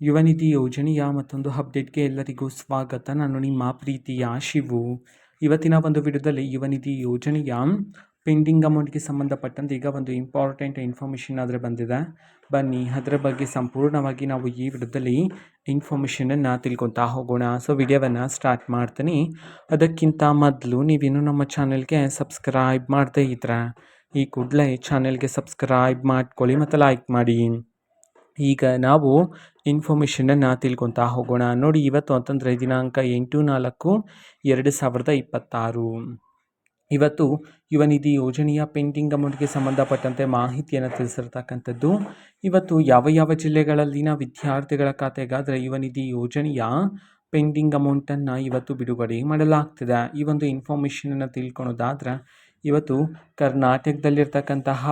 ಯುವ ನಿಧಿ ಯೋಜನೆಯ ಮತ್ತೊಂದು ಅಪ್ಡೇಟ್ಗೆ ಎಲ್ಲರಿಗೂ ಸ್ವಾಗತ. ನಾನು ನಿಮ್ಮ ಪ್ರೀತಿಯ ಶಿವು. ಇವತ್ತಿನ ಒಂದು ವಿಡಿಯೋದಲ್ಲಿ ಯುವ ನಿಧಿ ಯೋಜನೆಯ ಪೆಂಡಿಂಗ್ ಅಮೌಂಟ್ಗೆ ಸಂಬಂಧಪಟ್ಟಂತೆ ಈಗ ಒಂದು ಇಂಪಾರ್ಟೆಂಟ್ ಇನ್ಫಾರ್ಮೇಷನ್ ಆದರೆ ಬಂದಿದೆ. ಬನ್ನಿ ಅದರ ಬಗ್ಗೆ ಸಂಪೂರ್ಣವಾಗಿ ನಾವು ಈ ವಿಡಿಯೋದಲ್ಲಿ ಇನ್ಫಾರ್ಮೇಷನನ್ನು ತಿಳ್ಕೊತಾ ಹೋಗೋಣ. ಸೊ ವಿಡಿಯೋವನ್ನು ಸ್ಟಾರ್ಟ್ ಮಾಡ್ತೀನಿ. ಅದಕ್ಕಿಂತ ಮೊದಲು ನೀವಿನ್ನೂ ನಮ್ಮ ಚಾನೆಲ್ಗೆ ಸಬ್ಸ್ಕ್ರೈಬ್ ಮಾಡದೇ ಇದ್ರೆ ಈ ಕೂಡಲೇ ಚಾನೆಲ್ಗೆ ಸಬ್ಸ್ಕ್ರೈಬ್ ಮಾಡ್ಕೊಳ್ಳಿ ಮತ್ತು ಲೈಕ್ ಮಾಡಿ. ಈಗ ನಾವು ಇನ್ಫಾರ್ಮೇಷನನ್ನು ತಿಳ್ಕೊತಾ ಹೋಗೋಣ. ನೋಡಿ, ಇವತ್ತು ಅಂತಂದರೆ ದಿನಾಂಕ 8/4/2026. ಇವತ್ತು ಯುವ ನಿಧಿ ಯೋಜನೆಯ ಪೆಂಡಿಂಗ್ ಅಮೌಂಟ್ಗೆ ಸಂಬಂಧಪಟ್ಟಂತೆ ಮಾಹಿತಿಯನ್ನು ತಿಳಿಸಿರ್ತಕ್ಕಂಥದ್ದು. ಇವತ್ತು ಯಾವ ಜಿಲ್ಲೆಗಳಲ್ಲಿನ ವಿದ್ಯಾರ್ಥಿಗಳ ಖಾತೆಗಾದರೆ ಯುವ ನಿಧಿ ಯೋಜನೆಯ ಪೆಂಡಿಂಗ್ ಅಮೌಂಟನ್ನು ಇವತ್ತು ಬಿಡುಗಡೆ ಮಾಡಲಾಗ್ತಿದೆ. ಈ ಒಂದು ಇನ್ಫಾರ್ಮೇಷನನ್ನು ತಿಳ್ಕೊಳೋದಾದ್ರೆ ಇವತ್ತು ಕರ್ನಾಟಕದಲ್ಲಿರ್ತಕ್ಕಂತಹ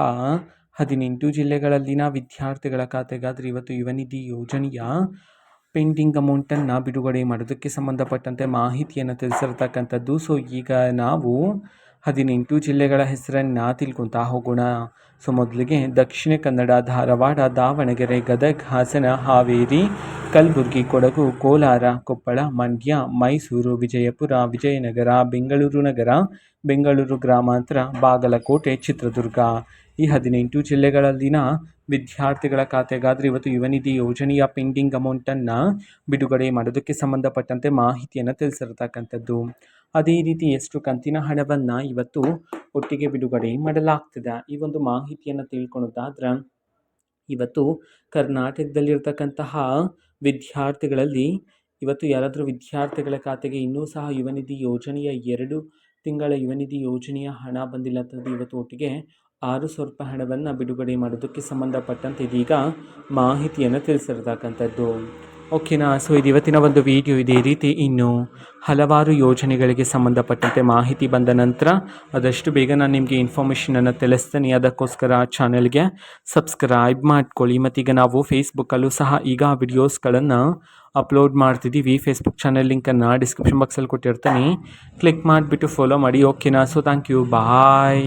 18 ಜಿಲ್ಲೆಗಳಲ್ಲಿನ ವಿದ್ಯಾರ್ಥಿಗಳ ಖಾತೆಗಾದರೆ ಇವತ್ತು ಯುವ ನಿಧಿ ಯೋಜನೆಯ ಪೆಂಡಿಂಗ್ ಅಮೌಂಟನ್ನು ಬಿಡುಗಡೆ ಮಾಡೋದಕ್ಕೆ ಸಂಬಂಧಪಟ್ಟಂತೆ ಮಾಹಿತಿಯನ್ನು ತಿಳಿಸಿರ್ತಕ್ಕಂಥದ್ದು. ಸೊ ಈಗ ನಾವು 18 ಜಿಲ್ಲೆಗಳ ಹೆಸರನ್ನು ತಿಳ್ಕೊತಾ ಹೋಗೋಣ. ಸೊ ಮೊದಲಿಗೆ ದಕ್ಷಿಣ ಕನ್ನಡ, ಧಾರವಾಡ, ದಾವಣಗೆರೆ, ಗದಗ, ಹಾಸನ, ಹಾವೇರಿ, ಕಲಬುರಗಿ, ಕೊಡಗು, ಕೋಲಾರ, ಕೊಪ್ಪಳ, ಮಂಡ್ಯ, ಮೈಸೂರು, ವಿಜಯಪುರ, ವಿಜಯನಗರ, ಬೆಂಗಳೂರು ನಗರ, ಬೆಂಗಳೂರು ಗ್ರಾಮಾಂತರ, ಬಾಗಲಕೋಟೆ, ಚಿತ್ರದುರ್ಗ. ಈ 18 ಜಿಲ್ಲೆಗಳಲ್ಲಿನ ವಿದ್ಯಾರ್ಥಿಗಳ ಖಾತೆಗಾದರೆ ಇವತ್ತು ಯುವ ನಿಧಿ ಯೋಜನೆಯ ಪೆಂಡಿಂಗ್ ಅಮೌಂಟನ್ನು ಬಿಡುಗಡೆ ಮಾಡೋದಕ್ಕೆ ಸಂಬಂಧಪಟ್ಟಂತೆ ಮಾಹಿತಿಯನ್ನು ತಿಳಿಸಿರ್ತಕ್ಕಂಥದ್ದು. ಅದೇ ರೀತಿ ಎಷ್ಟು ಕಂತಿನ ಹಣವನ್ನು ಇವತ್ತು ಒಟ್ಟಿಗೆ ಬಿಡುಗಡೆ ಮಾಡಲಾಗ್ತದೆ. ಈ ಒಂದು ಮಾಹಿತಿಯನ್ನು ತಿಳ್ಕೊಳೋದಾದ್ರೆ ಇವತ್ತು ಕರ್ನಾಟಕದಲ್ಲಿರ್ತಕ್ಕಂತಹ ವಿದ್ಯಾರ್ಥಿಗಳಲ್ಲಿ ಇವತ್ತು ಯಾರಾದರೂ ವಿದ್ಯಾರ್ಥಿಗಳ ಖಾತೆಗೆ ಇನ್ನೂ ಸಹ ಯುವ ನಿಧಿ ಯೋಜನೆಯ 2 ತಿಂಗಳ ಯುವ ನಿಧಿ ಯೋಜನೆಯ ಹಣ ಬಂದಿಲ್ಲ ಅಂತಂದರೆ ಇವತ್ತು ಒಟ್ಟಿಗೆ 6,000 ರೂಪಾಯಿ ಹಣವನ್ನು ಬಿಡುಗಡೆ ಮಾಡೋದಕ್ಕೆ ಸಂಬಂಧಪಟ್ಟಂತೆ ಇದೀಗ ಮಾಹಿತಿಯನ್ನು ತಿಳಿಸಿರ್ತಕ್ಕಂಥದ್ದು. ಓಕೆನಾ. ಸೊ ಇದು ಇವತ್ತಿನ ಒಂದು ವಿಡಿಯೋ. ಇದೇ ರೀತಿ ಇನ್ನು ಹಲವಾರು ಯೋಜನೆಗಳಿಗೆ ಸಂಬಂಧಪಟ್ಟಂತೆ ಮಾಹಿತಿ ಬಂದ ನಂತರ ಆದಷ್ಟು ಬೇಗ ನಾನು ನಿಮಗೆ ಇನ್ಫಾರ್ಮೇಷನನ್ನು ತಿಳಿಸ್ತೀನಿ. ಅದಕ್ಕೋಸ್ಕರ ಚಾನೆಲ್ಗೆ ಸಬ್ಸ್ಕ್ರೈಬ್ ಮಾಡ್ಕೊಳ್ಳಿ. ಮತ್ತೀಗ ನಾವು ಫೇಸ್ಬುಕ್ಕಲ್ಲೂ ಸಹ ಈಗ ವಿಡಿಯೋಸ್ಗಳನ್ನು ಅಪ್ಲೋಡ್ ಮಾಡ್ತಿದ್ದೀವಿ. ಫೇಸ್ಬುಕ್ ಚಾನೆಲ್ ಲಿಂಕನ್ನು ಡಿಸ್ಕ್ರಿಪ್ಷನ್ ಬಾಕ್ಸಲ್ಲಿ ಕೊಟ್ಟಿರ್ತೀನಿ. ಕ್ಲಿಕ್ ಮಾಡಿಬಿಟ್ಟು ಫಾಲೋ ಮಾಡಿ. ಓಕೆನಾ. So thank you. ಬಾಯ್.